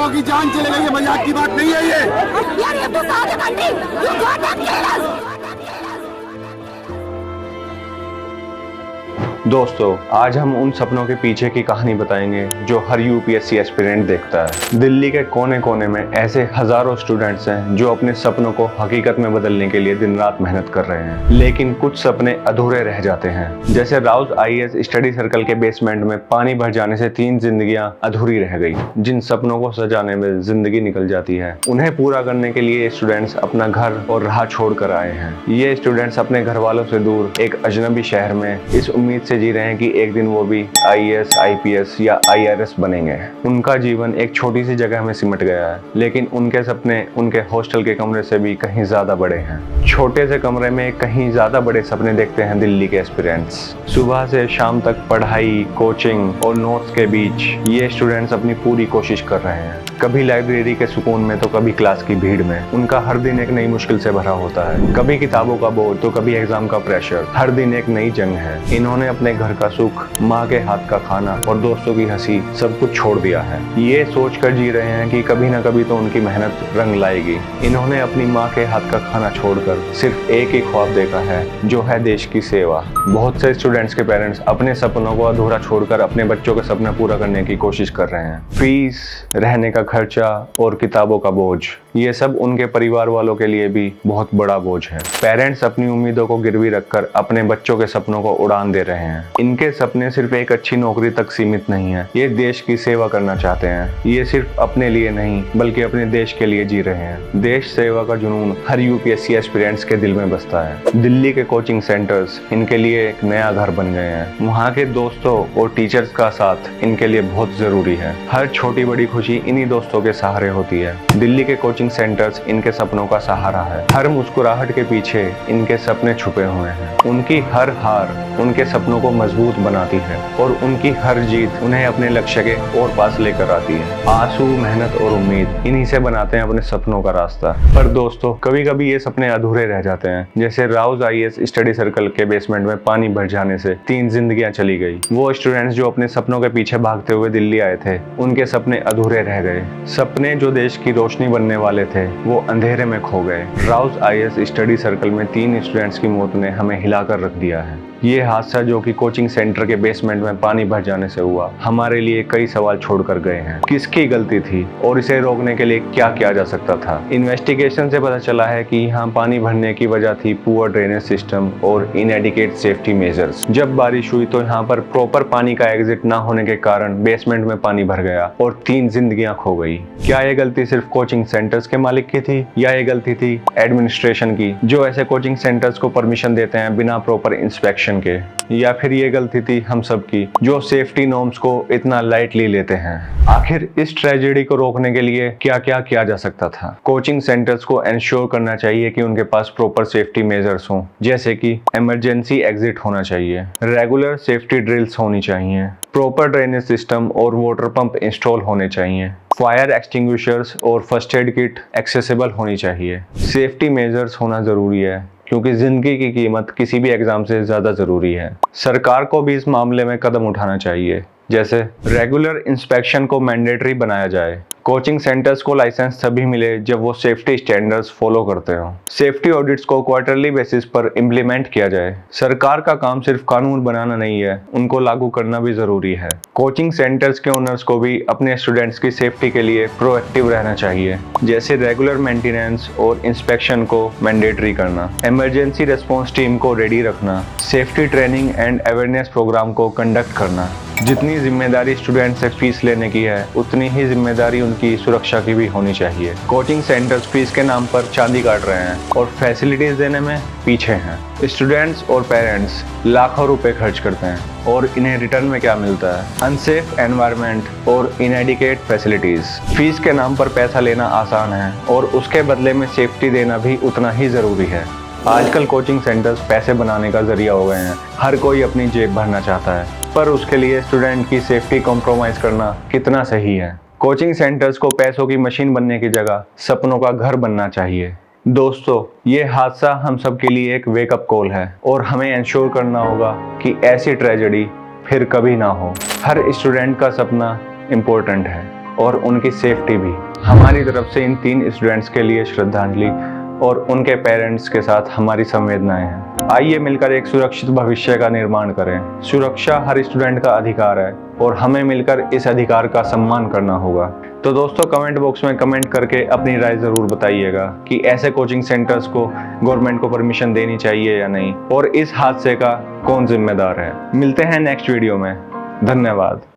लोगों की जान चले गई, ये मजाक की बात नहीं है ये। यार ये तो सारे बंदी, you got them killers। दोस्तों, आज हम उन सपनों के पीछे की कहानी बताएंगे जो हर यूपीएससी एस्पिरेंट देखता है। दिल्ली के कोने कोने में ऐसे हजारों स्टूडेंट्स हैं जो अपने सपनों को हकीकत में बदलने के लिए दिन रात मेहनत कर रहे हैं, लेकिन कुछ सपने अधूरे रह जाते हैं। जैसे राउज आईएएस स्टडी सर्कल के बेसमेंट में पानी भर जाने से 3 जिंदगियां अधूरी रह गई। जिन सपनों को सजाने में जिंदगी निकल जाती है, उन्हें पूरा करने के लिए स्टूडेंट्स अपना घर और राह छोड़ कर आए हैं। ये स्टूडेंट्स अपने घर वालों से दूर एक अजनबी शहर में इस उम्मीद से जी रहे हैं कि एक दिन वो भी आईएएस, आईपीएस या आईआरएस बनेंगे। उनका जीवन एक छोटी सी जगह में सिमट गया है, लेकिन उनके सपने उनके हॉस्टल के कमरे से भी कहीं ज्यादा बड़े हैं। छोटे से कमरे में कहीं ज्यादा बड़े सपने देखते हैं दिल्ली के एस्पिरेंट्स। सुबह से शाम तक पढ़ाई, कोचिंग और नोट्स के बीच ये स्टूडेंट्स अपनी पूरी कोशिश कर रहे हैं। कभी लाइब्रेरी के सुकून में तो कभी क्लास की भीड़ में। उनका हर दिन एक नई मुश्किल से भरा होता है, कभी किताबों का बोझ तो कभी एग्जाम का प्रेशर। हर दिन एक नई जंग है। इन्होंने अपने घर का सुख, माँ के हाथ का खाना और दोस्तों की हंसी सब कुछ छोड़ दिया है। ये सोच कर जी रहे हैं कि कभी ना कभी तो उनकी मेहनत रंग लाएगी। इन्होंने अपनी माँ के हाथ का खाना छोड़कर सिर्फ एक ही ख्वाब देखा है, जो है देश की सेवा। बहुत से स्टूडेंट्स के पेरेंट्स अपने सपनों को अधूरा छोड़कर अपने बच्चों के सपने पूरा करने की कोशिश कर रहे हैं। फीस, रहने का खर्चा और किताबों का बोझ, ये सब उनके परिवार वालों के लिए भी बहुत बड़ा बोझ है। पेरेंट्स अपनी उम्मीदों को गिरवी रखकर अपने बच्चों के सपनों को उड़ान दे रहे हैं। इनके सपने सिर्फ एक अच्छी नौकरी तक सीमित नहीं है। ये देश की सेवा करना चाहते हैं। ये सिर्फ अपने लिए नहीं बल्कि अपने देश के लिए जी रहे हैं। देश सेवा का जुनून हर यूपीएससी एस्पिरेंट्स के दिल में बसता है। दिल्ली के कोचिंग सेंटर्स इनके लिए एक नया घर बन गए हैं। वहाँ के दोस्तों और टीचर्स का साथ इनके लिए बहुत जरूरी है। हर छोटी बड़ी खुशी इन्हीं दोस्तों के सहारे होती है। दिल्ली के कोचिंग सेंटर्स इनके सपनों का सहारा है। हर मुस्कुराहट के पीछे इनके सपने छुपे हुए हैं। उनकी हर हार उनके सपनों को मजबूत बनाती है और उनकी हर जीत उन्हें अपने लक्ष्य के और पास लेकर आती है। आंसू, मेहनत और उम्मीद इन्हीं से बनाते हैं अपने सपनों का रास्ता। पर दोस्तों, कभी कभी ये सपने अधूरे रह जाते हैं। जैसे राउज आईएएस स्टडी सर्कल के बेसमेंट में पानी भर जाने से 3 जिंदगियां चली गई। वो स्टूडेंट्स जो अपने सपनों के पीछे भागते हुए दिल्ली आए थे, उनके सपने अधूरे रह गए। सपने जो देश की रोशनी बनने वाले थे, वो अंधेरे में खो गए। राउज आईएएस स्टडी सर्कल में 3 स्टूडेंट्स की मौत ने हमें हिलाकर रख दिया है। ये हादसा जो कि कोचिंग सेंटर के बेसमेंट में पानी भर जाने से हुआ, हमारे लिए कई सवाल छोड़कर गए हैं। किसकी गलती थी और इसे रोकने के लिए क्या किया जा सकता था? इन्वेस्टिगेशन से पता चला है कि यहाँ पानी भरने की वजह थी पुअर ड्रेनेज सिस्टम और इनएडिक्वेट सेफ्टी मेजर्स। जब बारिश हुई तो यहाँ पर प्रॉपर पानी का एग्जिट ना होने के कारण बेसमेंट में पानी भर गया और 3 जिंदगियां खो गई। क्या ये गलती सिर्फ कोचिंग सेंटर्स के मालिक की थी या ये गलती थी एडमिनिस्ट्रेशन की, जो ऐसे कोचिंग सेंटर्स को परमिशन देते हैं बिना प्रॉपर इंस्पेक्शन के? या फिर ये गलती थी हम सब की, जो सेफ्टी नॉर्म्स को इतना लाइटली लेते हैं? आखिर इस ट्रेजेडी को रोकने के लिए क्या क्या किया जा सकता था? कोचिंग सेंटर्स को एंश्योर करना चाहिए कि उनके पास प्रॉपर सेफ्टी मेजर्स हों, जैसे कि इमरजेंसी एग्जिट होना चाहिए, रेगुलर सेफ्टी ड्रिल्स होनी चाहिए, प्रॉपर ड्रेनेज सिस्टम और वाटर पंप इंस्टॉल होने चाहिए, फायर एक्सटिंग्विशर्स और फर्स्ट एड किट एक्सेसिबल होनी चाहिए। सेफ्टी मेजर्स होना जरूरी है क्योंकि जिंदगी की कीमत किसी भी एग्जाम से ज्यादा जरूरी है। सरकार को भी इस मामले में कदम उठाना चाहिए, जैसे रेगुलर इंस्पेक्शन को मैंडेटरी बनाया जाए। कोचिंग सेंटर्स को लाइसेंस तभी मिले जब वो सेफ्टी स्टैंडर्ड्स फॉलो करते हो। सेफ्टी ऑडिट्स को क्वार्टरली बेसिस पर इम्प्लीमेंट किया जाए। सरकार का काम सिर्फ कानून बनाना नहीं है, उनको लागू करना भी जरूरी है। कोचिंग सेंटर्स के ओनर्स को भी अपने स्टूडेंट्स की सेफ्टी के लिए प्रोएक्टिव रहना चाहिए, जैसे रेगुलर मेंटेनेंस और इंस्पेक्शन को मैंडेटरी करना, इमरजेंसी रिस्पॉन्स टीम को रेडी रखना, safety training and awareness program को कंडक्ट करना। जितनी जिम्मेदारी स्टूडेंट से फीस लेने की है, उतनी ही जिम्मेदारी उनकी सुरक्षा की भी होनी चाहिए। कोचिंग सेंटर्स फीस के नाम पर चांदी काट रहे हैं और फैसिलिटीज देने में पीछे हैं। स्टूडेंट्स और पेरेंट्स लाखों रुपए खर्च करते हैं और इन्हें रिटर्न में क्या मिलता है? अनसेफ एनवायरनमेंट और इनएडिक्वेट फैसिलिटीज। फीस के नाम पर पैसा लेना आसान है और उसके बदले में सेफ्टी देना भी उतना ही जरूरी है। आजकल कोचिंग सेंटर्स पैसे बनाने का जरिया हो गए हैं। हर कोई अपनी जेब भरना चाहता है, पर उसके लिए स्टूडेंट की सेफ्टी कॉम्प्रोमाइज करना कितना सही है? कोचिंग सेंटर्स को पैसों की मशीन बनने की जगह सपनों का घर बनना चाहिए। दोस्तों, ये हादसा हम सब के लिए एक वेकअप कॉल है और हमें इंश्योर करना होगा कि ऐसी ट्रेजेडी फिर कभी ना हो। हर स्टूडेंट का सपना इम्पोर्टेंट है। और उनकी सेफ्टी भी। हमारी तरफ से इन 3 स्टूडेंट्स के लिए श्रद्धांजलि और उनके पेरेंट्स के साथ हमारी संवेदनाएं हैं। आइए मिलकर एक सुरक्षित भविष्य का निर्माण करें। सुरक्षा हर स्टूडेंट का अधिकार है और हमें मिलकर इस अधिकार का सम्मान करना होगा। तो दोस्तों, कमेंट बॉक्स में कमेंट करके अपनी राय जरूर बताइएगा कि ऐसे कोचिंग सेंटर्स को गवर्नमेंट को परमिशन देनी चाहिए या नहीं, और इस हादसे का कौन जिम्मेदार है। मिलते हैं नेक्स्ट वीडियो में। धन्यवाद।